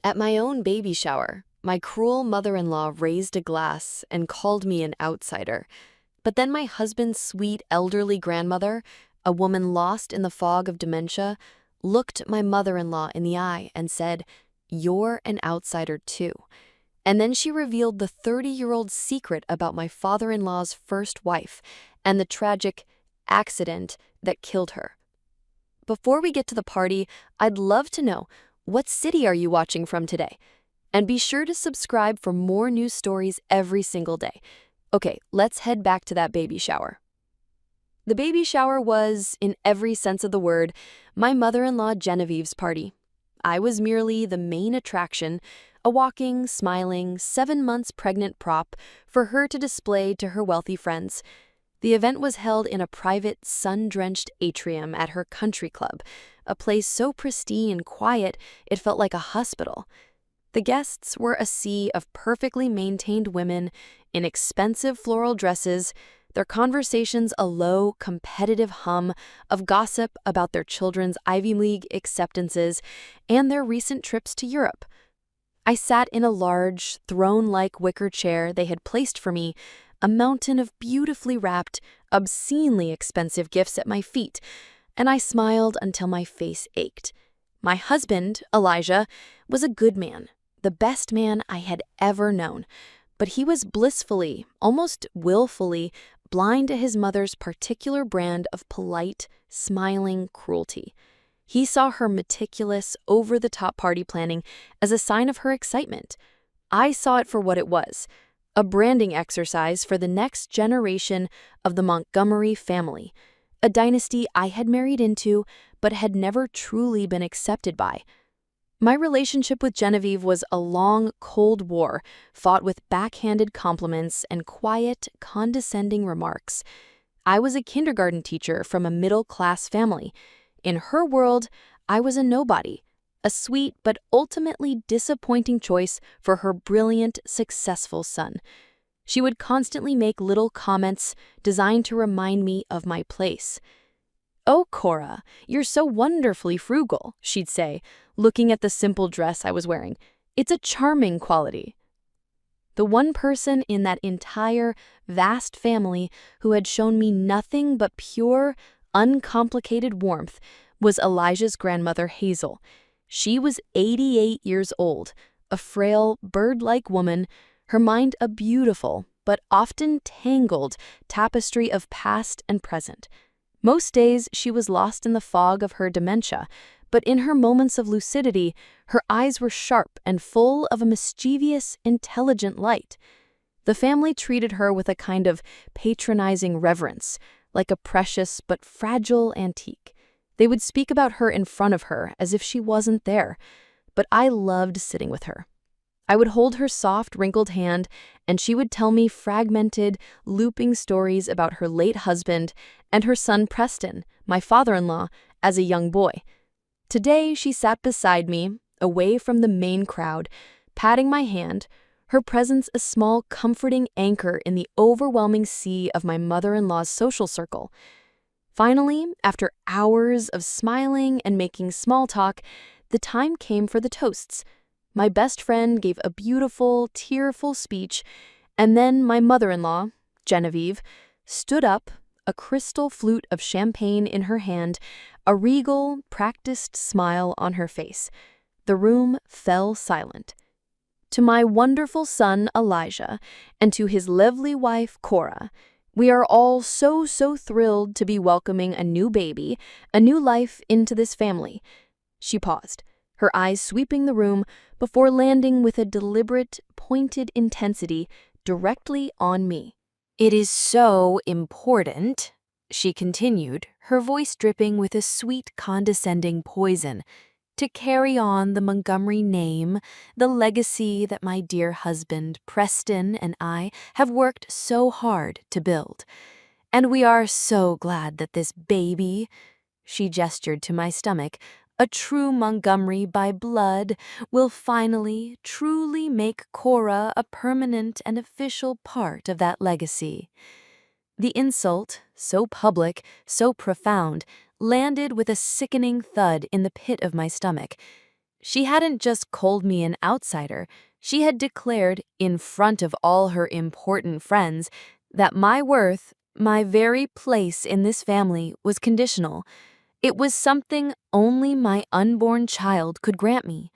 At my own baby shower, my cruel mother-in-law raised a glass and called me an outsider. But then my husband's sweet elderly grandmother, a woman lost in the fog of dementia, looked my mother-in-law in the eye and said, "You're an outsider too." And then she revealed the 30-year-old secret about my father-in-law's first wife and the tragic accident that killed her. Before we get to the party, I'd love to know, what city are you watching from today? And be sure to subscribe for more news stories every single day. Okay, let's head back to that baby shower. The baby shower was, in every sense of the word, my mother-in-law Genevieve's party. I was merely the main attraction, a walking, smiling, 7 months pregnant prop for her to display to her wealthy friends. The event was held in a private, sun-drenched atrium at her country club, a place so pristine and quiet it felt like a hospital. The guests were a sea of perfectly maintained women in expensive floral dresses, their conversations a low, competitive hum of gossip about their children's Ivy League acceptances and their recent trips to Europe. I sat in a large, throne-like wicker chair they had placed for me, a mountain of beautifully wrapped, obscenely expensive gifts at my feet, and I smiled until my face ached. My husband, Elijah, was a good man, the best man I had ever known, but he was blissfully, almost willfully, blind to his mother's particular brand of polite, smiling cruelty. He saw her meticulous, over-the-top party planning as a sign of her excitement. I saw it for what it was, a branding exercise for the next generation of the Montgomery family, a dynasty I had married into but had never truly been accepted by. My relationship with Genevieve was a long, cold war fought with backhanded compliments and quiet, condescending remarks. I was a kindergarten teacher from a middle-class family. In her world, I was a nobody, a sweet but ultimately disappointing choice for her brilliant, successful son. She would constantly make little comments designed to remind me of my place. "Oh, Cora, you're so wonderfully frugal," she'd say, looking at the simple dress I was wearing. "It's a charming quality." The one person in that entire, vast family who had shown me nothing but pure, uncomplicated warmth was Elijah's grandmother, Hazel. She was 88 years old, a frail, bird-like woman, her mind a beautiful, but often tangled, tapestry of past and present. Most days she was lost in the fog of her dementia, but in her moments of lucidity, her eyes were sharp and full of a mischievous, intelligent light. The family treated her with a kind of patronizing reverence, like a precious but fragile antique. They would speak about her in front of her as if she wasn't there, but I loved sitting with her. I would hold her soft, wrinkled hand, and she would tell me fragmented, looping stories about her late husband and her son Preston, my father-in-law, as a young boy. Today, she sat beside me, away from the main crowd, patting my hand, her presence a small, comforting anchor in the overwhelming sea of my mother-in-law's social circle. Finally, after hours of smiling and making small talk, the time came for the toasts. My best friend gave a beautiful, tearful speech, and then my mother-in-law, Genevieve, stood up, a crystal flute of champagne in her hand, a regal, practiced smile on her face. The room fell silent. To my wonderful son, Elijah, and to his lovely wife, Cora, we are all so thrilled to be welcoming a new baby, a new life into this family. She paused, her eyes sweeping the room before landing with a deliberate, pointed intensity directly on me. "It is so important," she continued, her voice dripping with a sweet, condescending poison, "to carry on the Montgomery name, the legacy that my dear husband, Preston, and I have worked so hard to build. And we are so glad that this baby," she gestured to my stomach, "a true Montgomery by blood, will finally, truly make Cora a permanent and official part of that legacy." The insult, so public, so profound, landed with a sickening thud in the pit of my stomach. She hadn't just called me an outsider, she had declared, in front of all her important friends, that my worth, my very place in this family, was conditional. It was something only my unborn child could grant me.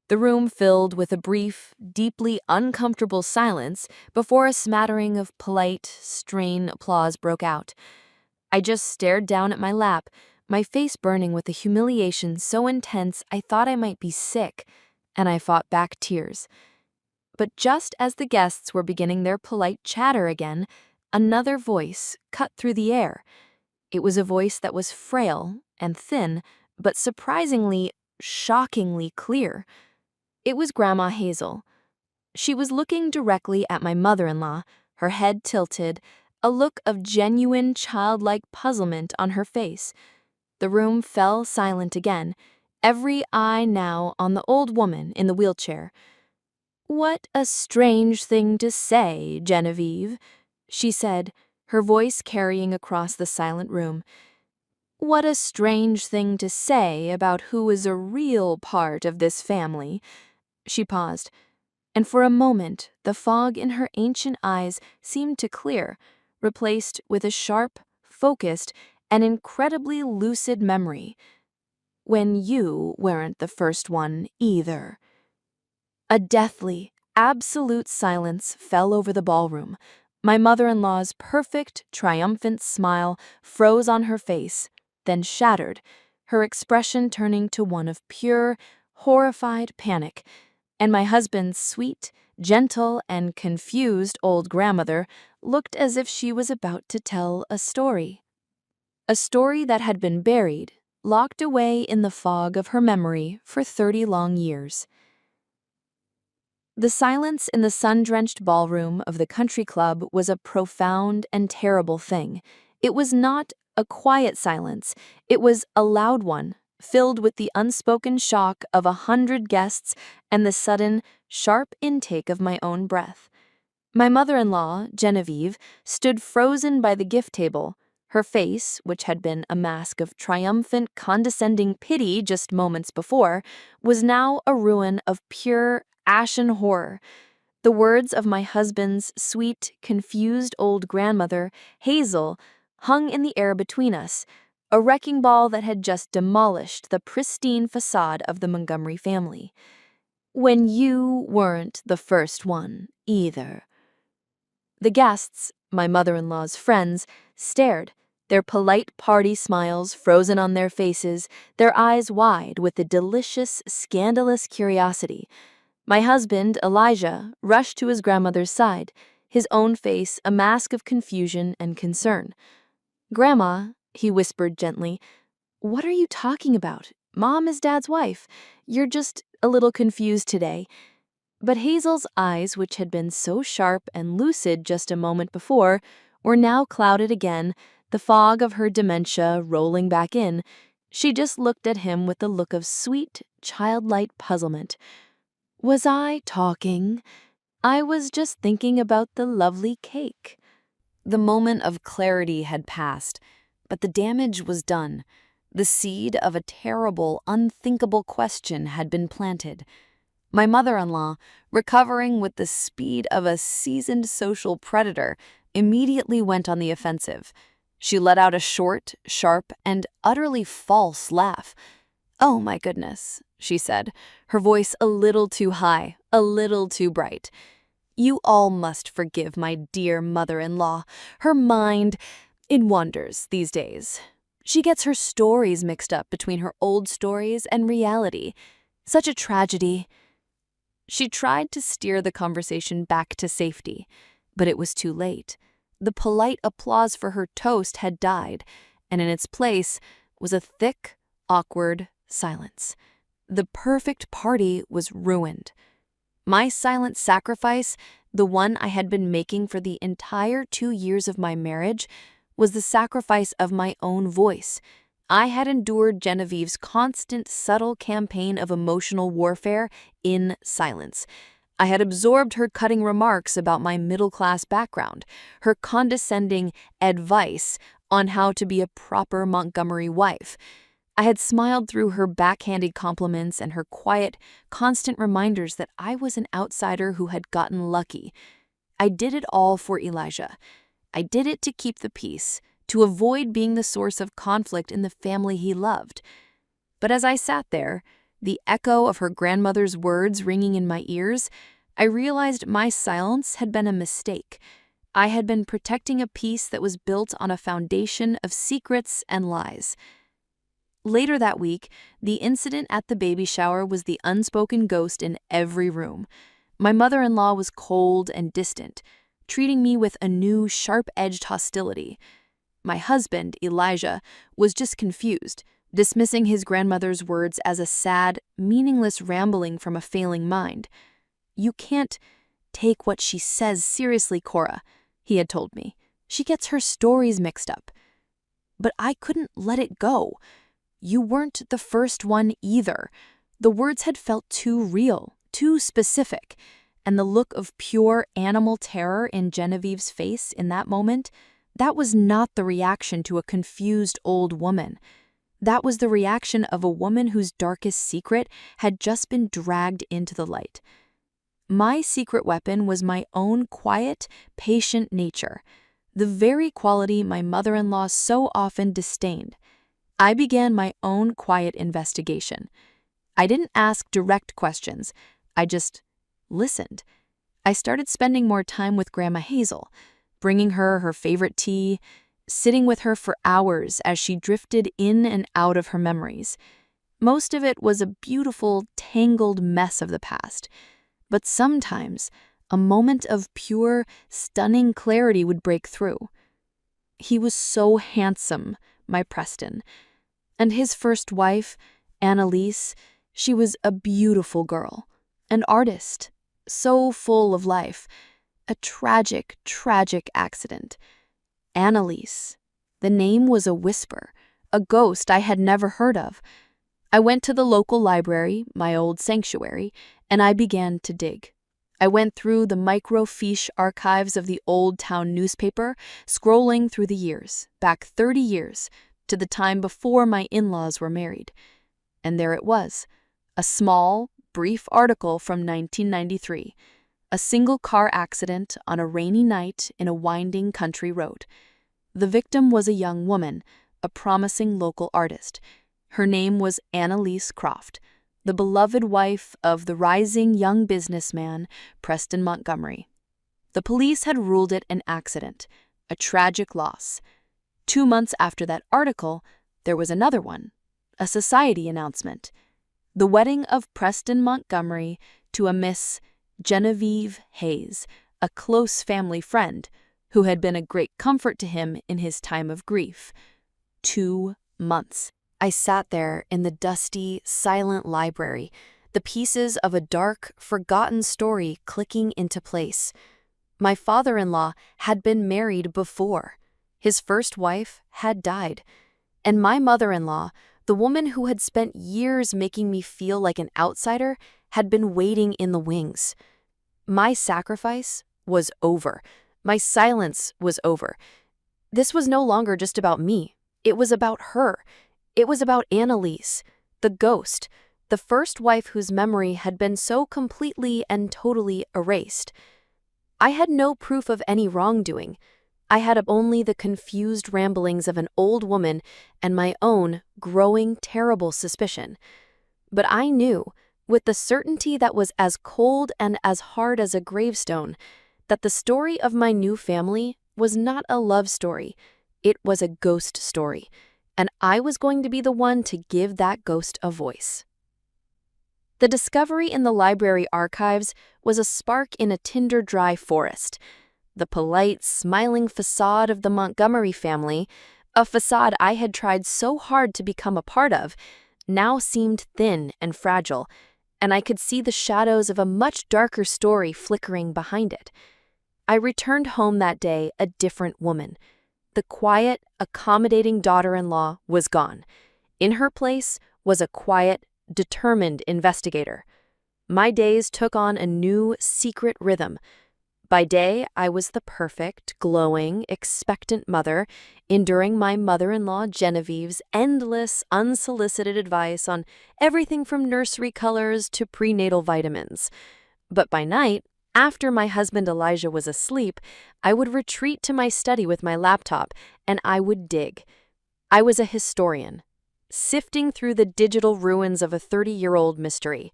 The room filled with a brief, deeply uncomfortable silence before a smattering of polite, strained applause broke out. I just stared down at my lap, my face burning with a humiliation so intense I thought I might be sick, and I fought back tears. But just as the guests were beginning their polite chatter again, another voice cut through the air. It was a voice that was frail and thin, but surprisingly, shockingly clear. It was Grandma Hazel. She was looking directly at my mother-in-law, her head tilted, a look of genuine childlike puzzlement on her face. The room fell silent again, every eye now on the old woman in the wheelchair. "What a strange thing to say, Genevieve," she said, her voice carrying across the silent room. "What a strange thing to say about who is a real part of this family." She paused, and for a moment the fog in her ancient eyes seemed to clear, replaced with a sharp, focused, and incredibly lucid memory. "When you weren't the first one either." A deathly, absolute silence fell over the ballroom. My mother-in-law's perfect, triumphant smile froze on her face, then shattered, her expression turning to one of pure, horrified panic. And my husband's sweet, gentle, and confused old grandmother looked as if she was about to tell a story. A story that had been buried, locked away in the fog of her memory for 30 long years. The silence in the sun-drenched ballroom of the country club was a profound and terrible thing. It was not a quiet silence, it was a loud one, filled with the unspoken shock of 100 guests and the sudden, sharp intake of my own breath. My mother-in-law, Genevieve, stood frozen by the gift table. Her face, which had been a mask of triumphant, condescending pity just moments before, was now a ruin of pure, ashen horror. The words of my husband's sweet, confused old grandmother, Hazel, hung in the air between us, a wrecking ball that had just demolished the pristine facade of the Montgomery family. "When you weren't the first one, either." The guests, my mother-in-law's friends, stared, their polite party smiles frozen on their faces, their eyes wide with a delicious, scandalous curiosity. My husband, Elijah, rushed to his grandmother's side, his own face a mask of confusion and concern. "Grandma," he whispered gently, "what are you talking about? Mom is Dad's wife. You're just a little confused today." But Hazel's eyes, which had been so sharp and lucid just a moment before, were now clouded again, the fog of her dementia rolling back in. She just looked at him with a look of sweet, childlike puzzlement. "Was I talking? I was just thinking about the lovely cake." The moment of clarity had passed, but the damage was done. The seed of a terrible, unthinkable question had been planted. My mother-in-law, recovering with the speed of a seasoned social predator, immediately went on the offensive. She let out a short, sharp, and utterly false laugh. "Oh my goodness," she said, her voice a little too high, a little too bright. "You all must forgive my dear mother-in-law. Her mind, it wanders these days. She gets her stories mixed up between her old stories and reality. Such a tragedy." She tried to steer the conversation back to safety, but it was too late. The polite applause for her toast had died, and in its place was a thick, awkward silence. The perfect party was ruined. My silent sacrifice, the one I had been making for the entire 2 years of my marriage, was the sacrifice of my own voice. I had endured Genevieve's constant, subtle campaign of emotional warfare in silence. I had absorbed her cutting remarks about my middle-class background, her condescending advice on how to be a proper Montgomery wife. I had smiled through her backhanded compliments and her quiet, constant reminders that I was an outsider who had gotten lucky. I did it all for Elijah. I did it to keep the peace, to avoid being the source of conflict in the family he loved. But as I sat there, the echo of her grandmother's words ringing in my ears, I realized my silence had been a mistake. I had been protecting a peace that was built on a foundation of secrets and lies. Later that week, the incident at the baby shower was the unspoken ghost in every room. My mother-in-law was cold and distant, treating me with a new, sharp-edged hostility. My husband, Elijah, was just confused, dismissing his grandmother's words as a sad, meaningless rambling from a failing mind. "You can't take what she says seriously, Cora," he had told me. "She gets her stories mixed up." But I couldn't let it go. You weren't the first one either. The words had felt too real, too specific, and the look of pure animal terror in Genevieve's face in that moment, that was not the reaction to a confused old woman. That was the reaction of a woman whose darkest secret had just been dragged into the light. My secret weapon was my own quiet, patient nature, the very quality my mother-in-law so often disdained. I began my own quiet investigation. I didn't ask direct questions. I just listened. I started spending more time with Grandma Hazel, bringing her her favorite tea, sitting with her for hours as she drifted in and out of her memories. Most of it was a beautiful, tangled mess of the past. But sometimes, a moment of pure, stunning clarity would break through. He was so handsome, my Preston. And his first wife, Annalise, she was a beautiful girl, an artist, so full of life. A tragic, tragic accident. Annalise. The name was a whisper, a ghost I had never heard of. I went to the local library, my old sanctuary, and I began to dig. I went through the microfiche archives of the Old Town newspaper, scrolling through the years, back 30 years, to the time before my in-laws were married. And there it was, a small, brief article from 1993, a single car accident on a rainy night in a winding country road. The victim was a young woman, a promising local artist. Her name was Annalise Croft, the beloved wife of the rising young businessman Preston Montgomery. The police had ruled it an accident, a tragic loss. 2 months after that article, there was another one, a society announcement. The wedding of Preston Montgomery to a Miss Genevieve Hayes, a close family friend, who had been a great comfort to him in his time of grief. 2 months. I sat there in the dusty, silent library, the pieces of a dark, forgotten story clicking into place. My father-in-law had been married before. His first wife had died. And my mother-in-law, the woman who had spent years making me feel like an outsider, had been waiting in the wings. My sacrifice was over. My silence was over. This was no longer just about me. It was about her. It was about Annalise, the ghost, the first wife whose memory had been so completely and totally erased. I had no proof of any wrongdoing. I had only the confused ramblings of an old woman and my own growing, terrible suspicion. But I knew, with the certainty that was as cold and as hard as a gravestone, that the story of my new family was not a love story. It was a ghost story, and I was going to be the one to give that ghost a voice. The discovery in the library archives was a spark in a tinder-dry forest. The polite, smiling facade of the Montgomery family, a facade I had tried so hard to become a part of, now seemed thin and fragile, and I could see the shadows of a much darker story flickering behind it. I returned home that day a different woman. The quiet, accommodating daughter-in-law was gone. In her place was a quiet, determined investigator. My days took on a new, secret rhythm. By day, I was the perfect, glowing, expectant mother, enduring my mother-in-law Genevieve's endless, unsolicited advice on everything from nursery colors to prenatal vitamins. But by night, after my husband Elijah was asleep, I would retreat to my study with my laptop, and I would dig. I was a historian, sifting through the digital ruins of a 30-year-old mystery.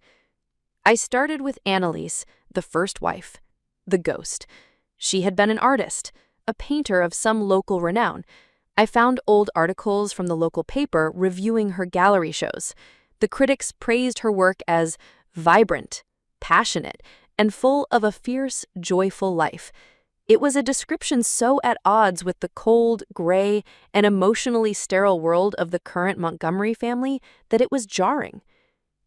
I started with Annalise, the first wife, the ghost. She had been an artist, a painter of some local renown. I found old articles from the local paper reviewing her gallery shows. The critics praised her work as vibrant, passionate, and full of a fierce, joyful life. It was a description so at odds with the cold, gray, and emotionally sterile world of the current Montgomery family that it was jarring.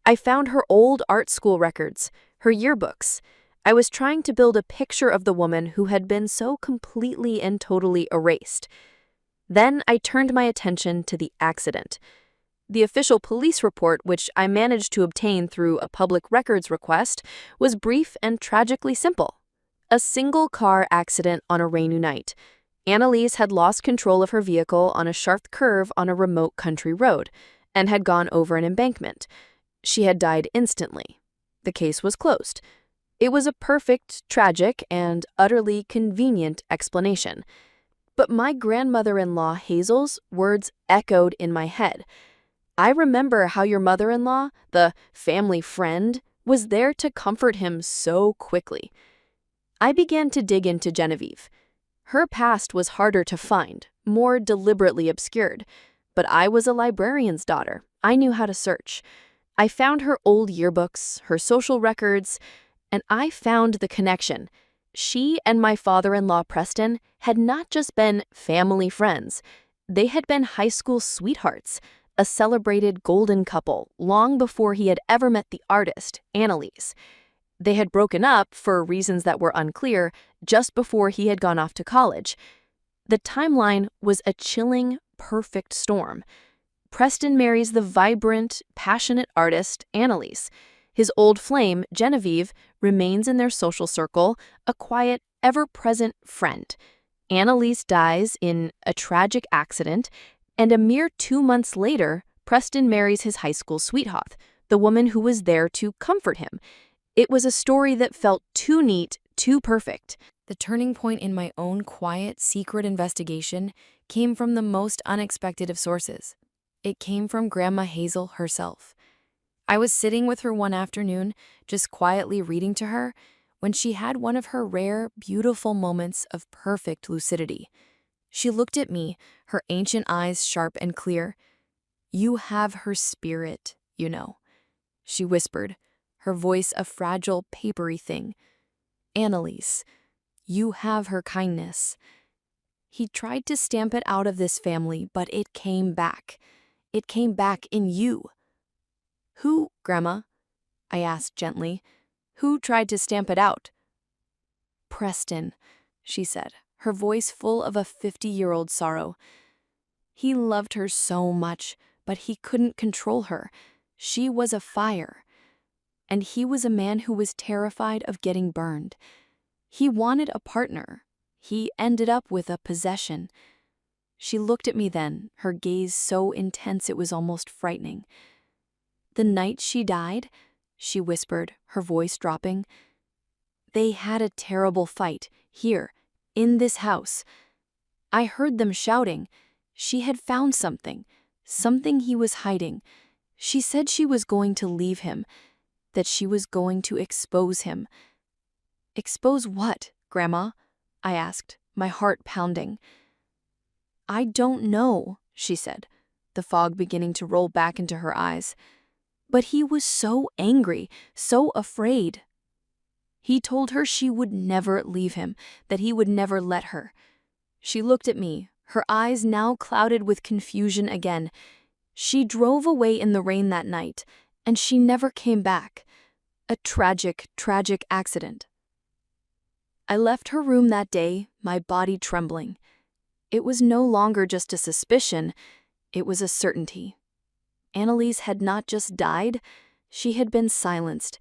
I found her old art school records, her yearbooks. I was trying to build a picture of the woman who had been so completely and totally erased. Then I turned my attention to the accident. The official police report, which I managed to obtain through a public records request, was brief and tragically simple. A single-car accident on a rainy night. Annalise had lost control of her vehicle on a sharp curve on a remote country road and had gone over an embankment. She had died instantly. The case was closed. It was a perfect, tragic, and utterly convenient explanation. But my grandmother-in-law Hazel's words echoed in my head. I remember how your mother-in-law, the family friend, was there to comfort him so quickly. I began to dig into Genevieve. Her past was harder to find, more deliberately obscured. But I was a librarian's daughter. I knew how to search. I found her old yearbooks, her social records, and I found the connection. She and my father-in-law Preston had not just been family friends. They had been high school sweethearts, a celebrated golden couple long before he had ever met the artist, Annalise. They had broken up, for reasons that were unclear, just before he had gone off to college. The timeline was a chilling, perfect storm. Preston marries the vibrant, passionate artist, Annalise. His old flame, Genevieve, remains in their social circle, a quiet, ever-present friend. Annalise dies in a tragic accident, and a mere 2 months later, Preston marries his high school sweetheart, the woman who was there to comfort him. It was a story that felt too neat, too perfect. The turning point in my own quiet, secret investigation came from the most unexpected of sources. It came from Grandma Hazel herself. I was sitting with her one afternoon, just quietly reading to her, when she had one of her rare, beautiful moments of perfect lucidity. She looked at me, her ancient eyes sharp and clear. "You have her spirit, you know," she whispered, her voice a fragile, papery thing. "Annalise, you have her kindness." He tried to stamp it out of this family, but it came back. It came back in you. "Who, Grandma?" I asked gently. "Who tried to stamp it out?" "Preston," she said, her voice full of a 50-year-old sorrow. "He loved her so much, but he couldn't control her. She was a fire. And he was a man who was terrified of getting burned. He wanted a partner. He ended up with a possession." She looked at me then, her gaze so intense it was almost frightening. "The night she died," she whispered, her voice dropping, "they had a terrible fight, here, in this house. I heard them shouting. She had found something he was hiding. She said she was going to leave him, that she was going to expose him." "Expose what, Grandma?" I asked, my heart pounding. "I don't know," she said, the fog beginning to roll back into her eyes. "But he was so angry, so afraid. He told her she would never leave him, that he would never let her." She looked at me, her eyes now clouded with confusion again. "She drove away in the rain that night, and she never came back. A tragic, tragic accident." I left her room that day, my body trembling. It was no longer just a suspicion, it was a certainty. Annalise had not just died, she had been silenced.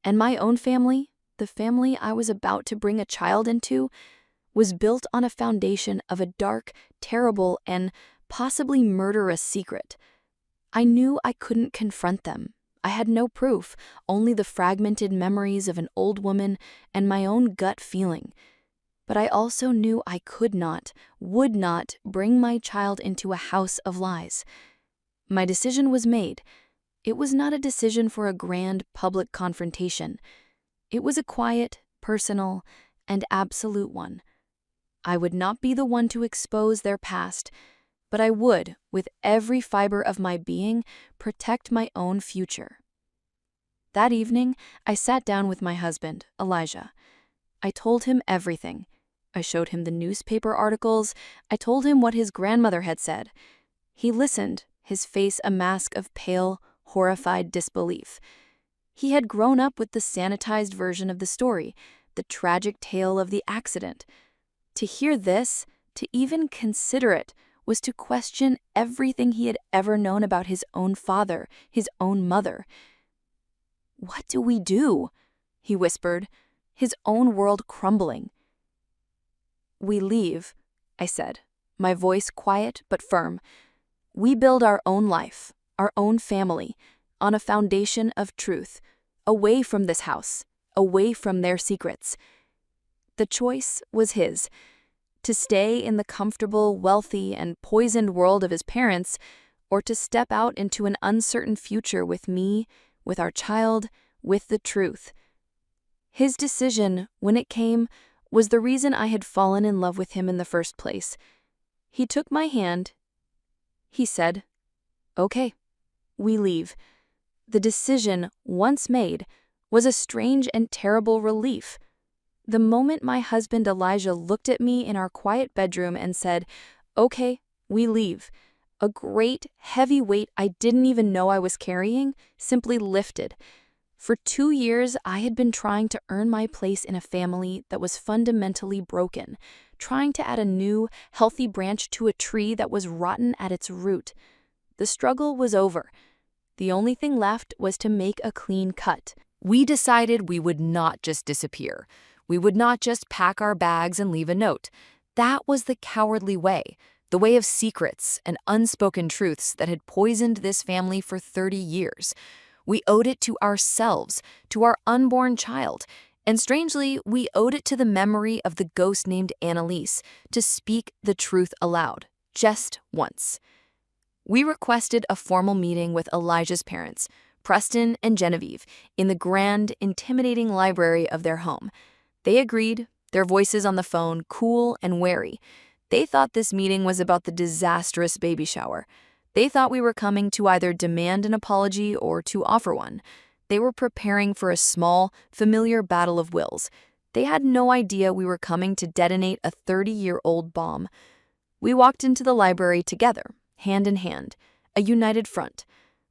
And my own family, the family I was about to bring a child into was built on a foundation of a dark, terrible, and possibly murderous secret. I knew I couldn't confront them. I had no proof, only the fragmented memories of an old woman and my own gut feeling. But I also knew I could not, would not bring my child into a house of lies. My decision was made. It was not a decision for a grand public confrontation. It was a quiet, personal, and absolute one. I would not be the one to expose their past, but I would, with every fiber of my being, protect my own future. That evening, I sat down with my husband, Elijah. I told him everything. I showed him the newspaper articles. I told him what his grandmother had said. He listened, his face a mask of pale, horrified disbelief. He had grown up with the sanitized version of the story, the tragic tale of the accident. To hear this, to even consider it, was to question everything he had ever known about his own father, his own mother. "What do we do?" he whispered, his own world crumbling. "We leave," I said, my voice quiet but firm. "We build our own life, our own family, on a foundation of truth, away from this house, away from their secrets." The choice was his. To stay in the comfortable, wealthy, and poisoned world of his parents, or to step out into an uncertain future with me, with our child, with the truth. His decision, when it came, was the reason I had fallen in love with him in the first place. He took my hand. He said, "Okay, we leave." The decision, once made, was a strange and terrible relief. The moment my husband Elijah looked at me in our quiet bedroom and said, "Okay, we leave," a great, heavy weight I didn't even know I was carrying simply lifted. For 2 years, I had been trying to earn my place in a family that was fundamentally broken, trying to add a new, healthy branch to a tree that was rotten at its root. The struggle was over. The only thing left was to make a clean cut. We decided we would not just disappear. We would not just pack our bags and leave a note. That was the cowardly way, the way of secrets and unspoken truths that had poisoned this family for 30 years. We owed it to ourselves, to our unborn child, and strangely, we owed it to the memory of the ghost named Annalise to speak the truth aloud, just once. We requested a formal meeting with Elijah's parents, Preston and Genevieve, in the grand, intimidating library of their home. They agreed, their voices on the phone cool and wary. They thought this meeting was about the disastrous baby shower. They thought we were coming to either demand an apology or to offer one. They were preparing for a small, familiar battle of wills. They had no idea we were coming to detonate a 30-year-old bomb. We walked into the library together, hand in hand, a united front.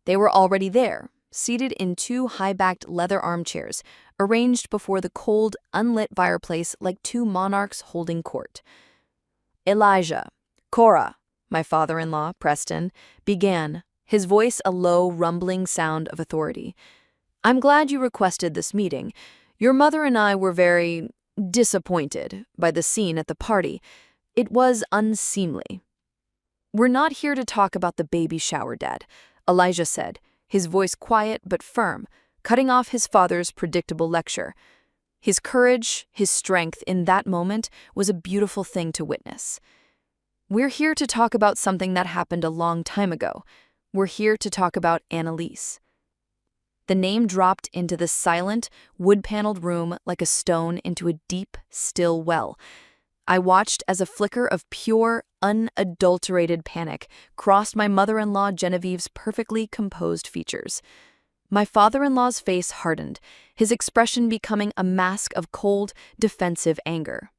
They were already there, seated in 2 high-backed leather armchairs, arranged before the cold, unlit fireplace like 2 monarchs holding court. "Elijah, Cora," my father-in-law, Preston, began, his voice a low, rumbling sound of authority. "I'm glad you requested this meeting. Your mother and I were very disappointed by the scene at the party. It was unseemly." "We're not here to talk about the baby shower, Dad," Elijah said, his voice quiet but firm, cutting off his father's predictable lecture. His courage, his strength in that moment was a beautiful thing to witness. "We're here to talk about something that happened a long time ago. We're here to talk about Annalise." The name dropped into the silent, wood-paneled room like a stone into a deep, still well. I watched as a flicker of pure, unadulterated panic crossed my mother-in-law Genevieve's perfectly composed features. My father-in-law's face hardened, his expression becoming a mask of cold, defensive anger.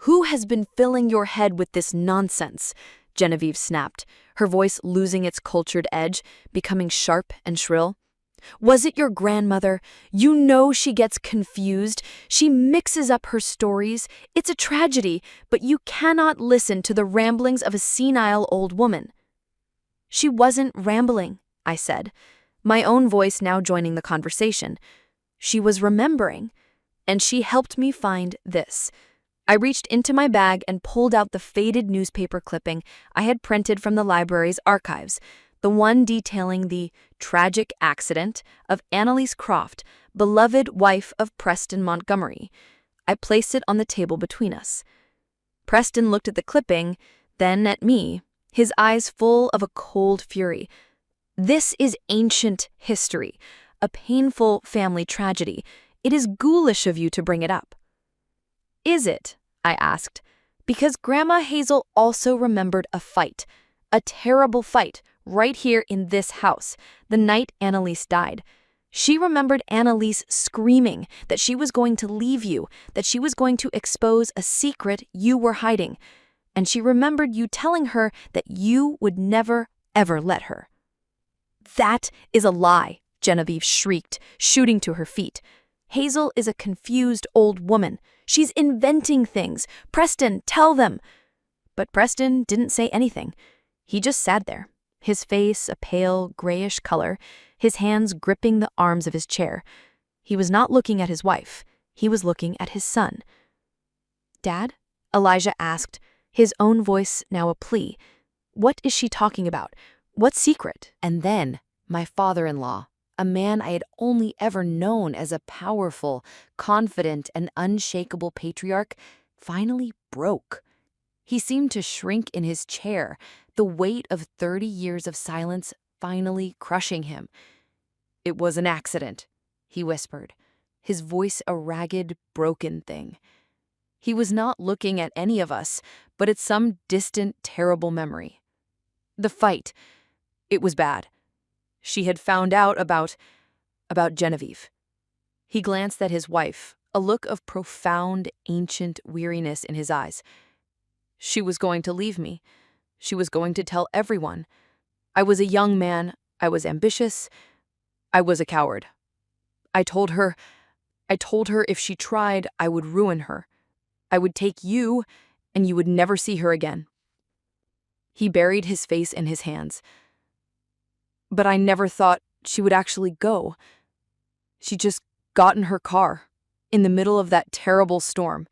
"Who has been filling your head with this nonsense?" Genevieve snapped, her voice losing its cultured edge, becoming sharp and shrill. "Was it your grandmother? You know she gets confused. She mixes up her stories. It's a tragedy, but you cannot listen to the ramblings of a senile old woman." "She wasn't rambling," I said, my own voice now joining the conversation. "She was remembering. and she helped me find this. I reached into my bag and pulled out the faded newspaper clipping I had printed from the library's archives, the one detailing the tragic accident of Annalise Croft, beloved wife of Preston Montgomery. I placed it on the table between us. Preston looked at the clipping, then at me, his eyes full of a cold fury. This is ancient history, a painful family tragedy. It is ghoulish of you to bring it up. Is it? I asked, because Grandma Hazel also remembered a fight, a terrible fight, right here in this house, the night Annalise died. She remembered Annalise screaming that she was going to leave you, that she was going to expose a secret you were hiding. And she remembered you telling her that you would never, ever let her. That is a lie, Genevieve shrieked, shooting to her feet. Hazel is a confused old woman. She's inventing things. Preston, tell them. But Preston didn't say anything. He just sat there, his face a pale, grayish color, his hands gripping the arms of his chair. He was not looking at his wife. He was looking at his son. Dad? Elijah asked, his own voice now a plea. What is she talking about? What secret? And then, my father-in-law, a man I had only ever known as a powerful, confident, and unshakable patriarch, finally broke. He seemed to shrink in his chair, the weight of 30 years of silence finally crushing him. "It was an accident," he whispered, his voice a ragged, broken thing. He was not looking at any of us, but at some distant, terrible memory. "The fight. It was bad. She had found out about Genevieve." He glanced at his wife, a look of profound, ancient weariness in his eyes. "She was going to leave me. She was going to tell everyone. I was a young man. I was ambitious. I was a coward. I told her if she tried, I would ruin her. I would take you, and you would never see her again." He buried his face in his hands. "But I never thought she would actually go. She just got in her car, in the middle of that terrible storm.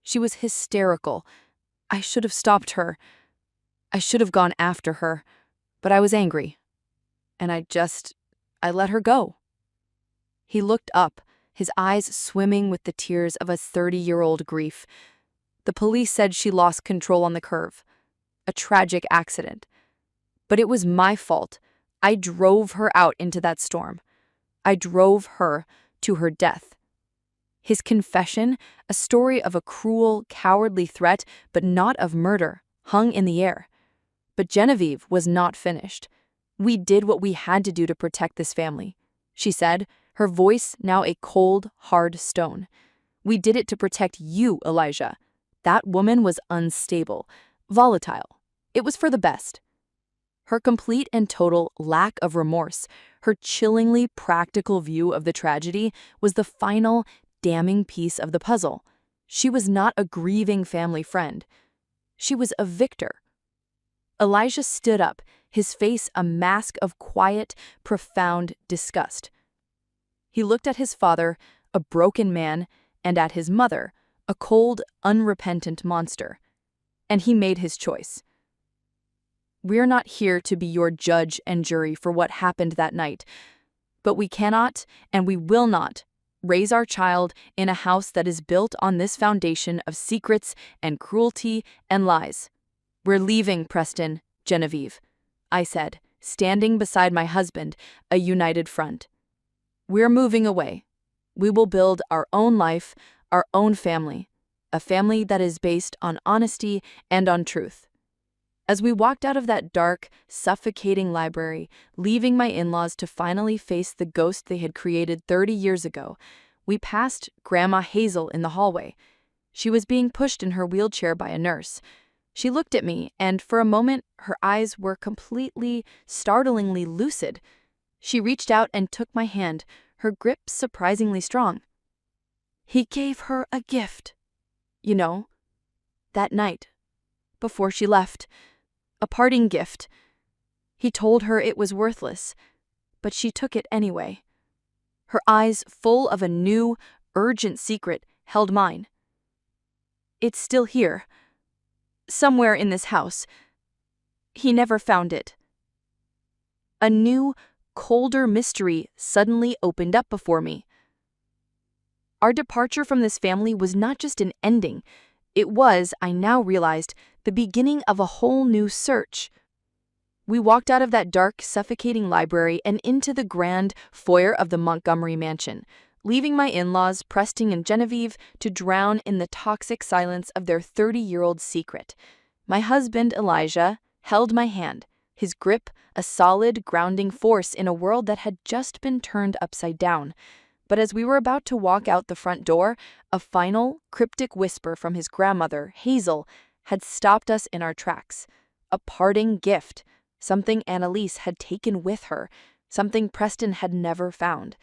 She was hysterical. I should have stopped her. I should have gone after her, but I was angry. And I let her go." He looked up, his eyes swimming with the tears of a 30-year-old grief. "The police said she lost control on the curve. A tragic accident. But it was my fault. I drove her out into that storm. I drove her to her death." His confession, a story of a cruel, cowardly threat, but not of murder, hung in the air. But Genevieve was not finished. "We did what we had to do to protect this family," she said, her voice now a cold, hard stone. "We did it to protect you, Elijah. That woman was unstable, volatile. It was for the best." Her complete and total lack of remorse, her chillingly practical view of the tragedy, was the final, damning piece of the puzzle. She was not a grieving family friend. She was a victor. Elijah stood up, his face a mask of quiet, profound disgust. He looked at his father, a broken man, and at his mother, a cold, unrepentant monster. And he made his choice. "We're not here to be your judge and jury for what happened that night, but we cannot and we will not raise our child in a house that is built on this foundation of secrets and cruelty and lies. We're leaving, Preston, Genevieve," I said, standing beside my husband, a united front. "We're moving away. We will build our own life, our own family, a family that is based on honesty and on truth." As we walked out of that dark, suffocating library, leaving my in-laws to finally face the ghost they had created 30 years ago, we passed Grandma Hazel in the hallway. She was being pushed in her wheelchair by a nurse. She looked at me, and for a moment, her eyes were completely, startlingly lucid. She reached out and took my hand, her grip surprisingly strong. "He gave her a gift, you know, that night, before she left. A parting gift. He told her it was worthless, but she took it anyway." Her eyes full of a new, urgent secret held mine. It's still here. Somewhere in this house. He never found it. A new, colder mystery suddenly opened up before me. Our departure from this family was not just an ending. It was, I now realized, the beginning of a whole new search. We walked out of that dark, suffocating library and into the grand foyer of the Montgomery mansion, leaving my in-laws, Preston and Genevieve, to drown in the toxic silence of their 30-year-old secret. My husband, Elijah, held my hand, his grip a solid, grounding force in a world that had just been turned upside down. But as we were about to walk out the front door, a final, cryptic whisper from his grandmother, Hazel, had stopped us in our tracks. A parting gift, something Annalise had taken with her, something Preston had never found.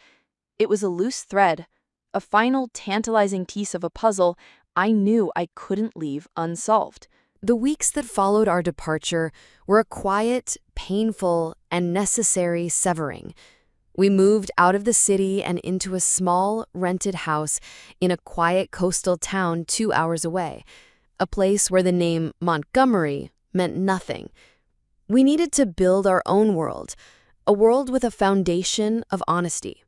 It was a loose thread, a final tantalizing piece of a puzzle I knew I couldn't leave unsolved. The weeks that followed our departure were a quiet, painful, and necessary severing. We moved out of the city and into a small, rented house in a quiet coastal town 2 hours away, a place where the name Montgomery meant nothing. We needed to build our own world, a world with a foundation of honesty.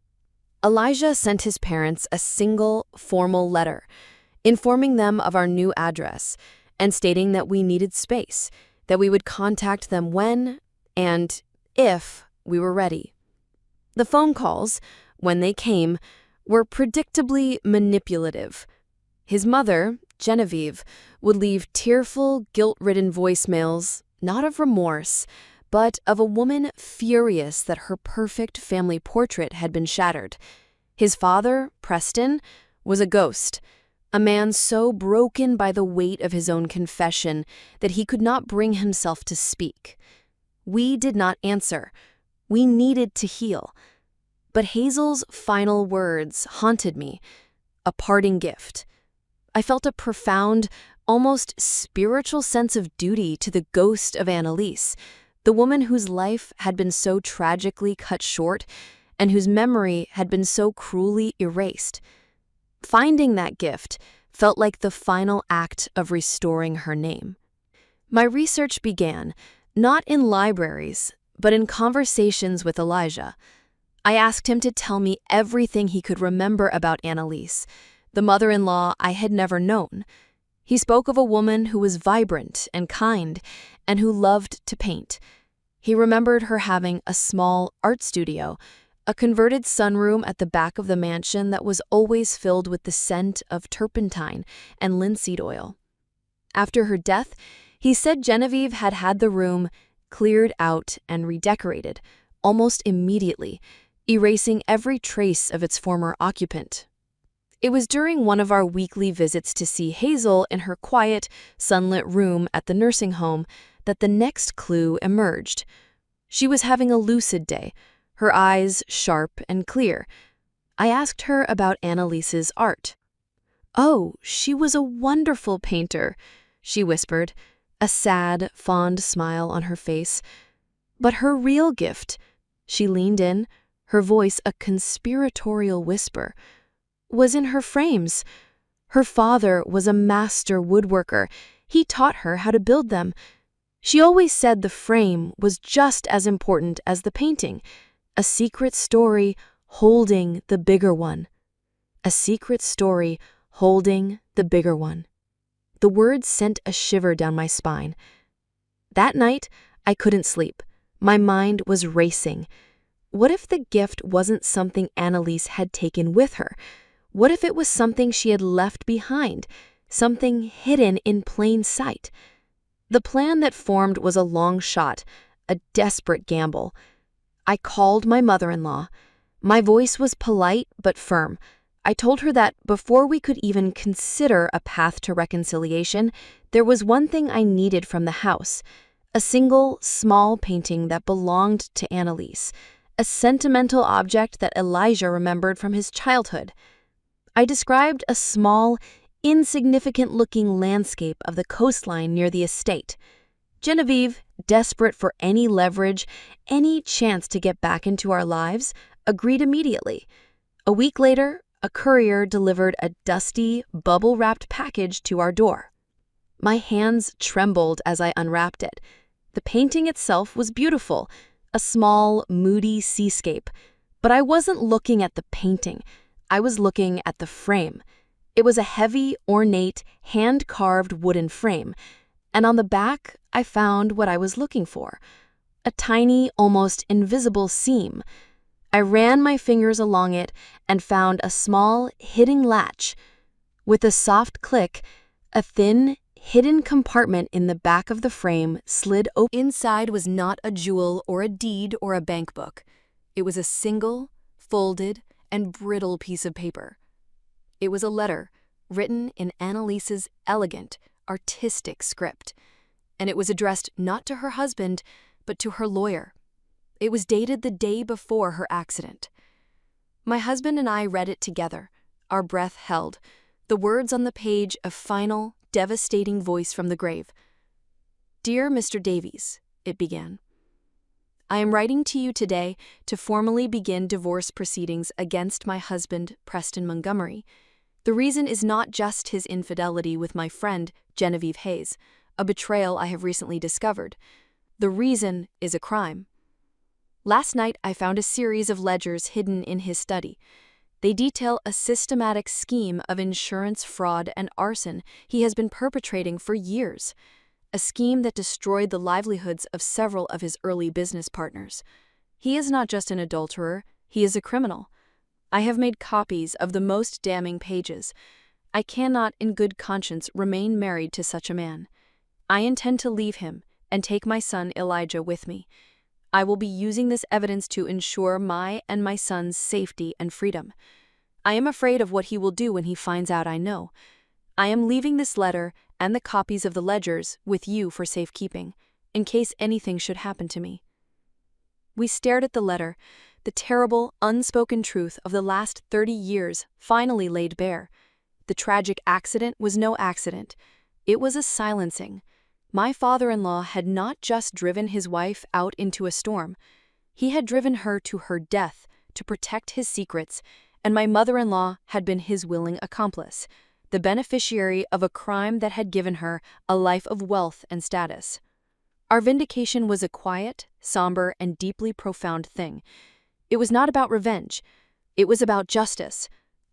Elijah sent his parents a single, formal letter, informing them of our new address and stating that we needed space, that we would contact them when and if we were ready. The phone calls, when they came, were predictably manipulative. His mother, Genevieve, would leave tearful, guilt-ridden voicemails, not of remorse, but of a woman furious that her perfect family portrait had been shattered. His father, Preston, was a ghost, a man so broken by the weight of his own confession that he could not bring himself to speak. We did not answer. We needed to heal. But Hazel's final words haunted me, a parting gift. I felt a profound, almost spiritual sense of duty to the ghost of Annalise, the woman whose life had been so tragically cut short and whose memory had been so cruelly erased. Finding that gift felt like the final act of restoring her name. My research began, not in libraries, but in conversations with Elijah. I asked him to tell me everything he could remember about Annalise, the mother-in-law I had never known. He spoke of a woman who was vibrant and kind, and who loved to paint. He remembered her having a small art studio, a converted sunroom at the back of the mansion that was always filled with the scent of turpentine and linseed oil. After her death, he said Genevieve had had the room cleared out and redecorated, almost immediately, erasing every trace of its former occupant. It was during one of our weekly visits to see Hazel in her quiet, sunlit room at the nursing home that the next clue emerged. She was having a lucid day, her eyes sharp and clear. I asked her about Annalise's art. "Oh, she was a wonderful painter," she whispered, a sad, fond smile on her face. "But her real gift," she leaned in, her voice a conspiratorial whisper, "was in her frames. Her father was a master woodworker. He taught her how to build them. She always said the frame was just as important as the painting, a secret story holding the bigger one. A secret story holding the bigger one." The words sent a shiver down my spine. That night, I couldn't sleep. My mind was racing. What if the gift wasn't something Annalise had taken with her? What if it was something she had left behind, something hidden in plain sight? The plan that formed was a long shot, a desperate gamble. I called my mother-in-law. My voice was polite but firm. I told her that before we could even consider a path to reconciliation, there was one thing I needed from the house, a single, small painting that belonged to Annalise, a sentimental object that Elijah remembered from his childhood. I described a small, insignificant-looking landscape of the coastline near the estate. Genevieve, desperate for any leverage, any chance to get back into our lives, agreed immediately. A week later, A courier delivered a dusty, bubble-wrapped package to our door. My hands trembled as I unwrapped it. The painting itself was beautiful, a small, moody seascape. But I wasn't looking at the painting. I was looking at the frame. It was a heavy, ornate, hand-carved wooden frame. And on the back, I found what I was looking for. A tiny, almost invisible seam. I ran my fingers along it and found a small, hidden latch. With a soft click, a thin, hidden compartment in the back of the frame slid open. Inside was not a jewel or a deed or a bank book. It was a single, folded, and brittle piece of paper. It was a letter written in Annalise's elegant, artistic script, and it was addressed not to her husband, but to her lawyer. It was dated the day before her accident. My husband and I read it together, our breath held, the words on the page a final, devastating voice from the grave. "Dear Mr. Davies," it began, "I am writing to you today to formally begin divorce proceedings against my husband, Preston Montgomery. The reason is not just his infidelity with my friend, Genevieve Hayes, a betrayal I have recently discovered. The reason is a crime. Last night, I found a series of ledgers hidden in his study. They detail a systematic scheme of insurance fraud and arson he has been perpetrating for years, a scheme that destroyed the livelihoods of several of his early business partners. He is not just an adulterer, he is a criminal. I have made copies of the most damning pages. I cannot, in good conscience, remain married to such a man. I intend to leave him and take my son Elijah with me. I will be using this evidence to ensure my and my son's safety and freedom. I am afraid of what he will do when he finds out I know. I am leaving this letter and the copies of the ledgers with you for safekeeping, in case anything should happen to me." We stared at the letter, the terrible, unspoken truth of the last 30 years finally laid bare. The tragic accident was no accident. It was a silencing. My father-in-law had not just driven his wife out into a storm. He had driven her to her death to protect his secrets, and my mother-in-law had been his willing accomplice, the beneficiary of a crime that had given her a life of wealth and status. Our vindication was a quiet, somber, and deeply profound thing. It was not about revenge. It was about justice.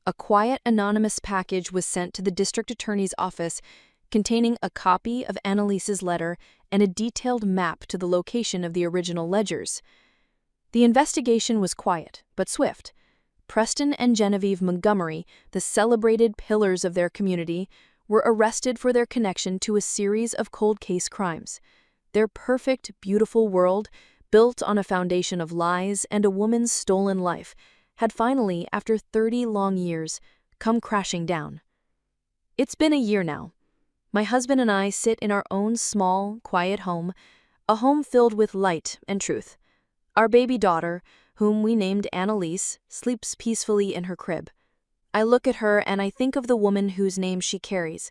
A quiet, anonymous package was sent to the district attorney's office containing a copy of Annalise's letter and a detailed map to the location of the original ledgers. The investigation was quiet, but swift. Preston and Genevieve Montgomery, the celebrated pillars of their community, were arrested for their connection to a series of cold case crimes. Their perfect, beautiful world, built on a foundation of lies and a woman's stolen life, had finally, after 30 long years, come crashing down. It's been a year now. My husband and I sit in our own small, quiet home, a home filled with light and truth. Our baby daughter, whom we named Annalise, sleeps peacefully in her crib. I look at her and I think of the woman whose name she carries,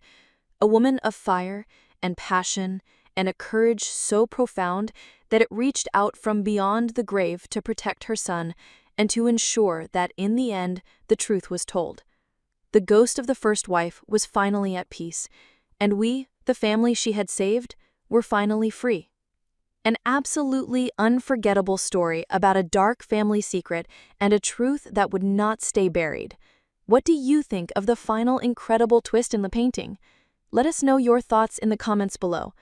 a woman of fire and passion and a courage so profound that it reached out from beyond the grave to protect her son and to ensure that in the end the truth was told. The ghost of the first wife was finally at peace, and we, the family she had saved, were finally free. An absolutely unforgettable story about a dark family secret and a truth that would not stay buried. What do you think of the final incredible twist in the painting? Let us know your thoughts in the comments below.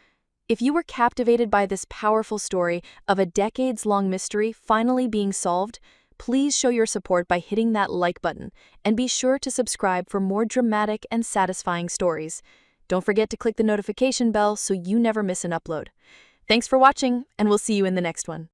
If you were captivated by this powerful story of a decades-long mystery finally being solved, please show your support by hitting that like button and be sure to subscribe for more dramatic and satisfying stories. Don't forget to click the notification bell so you never miss an upload. Thanks for watching, and we'll see you in the next one.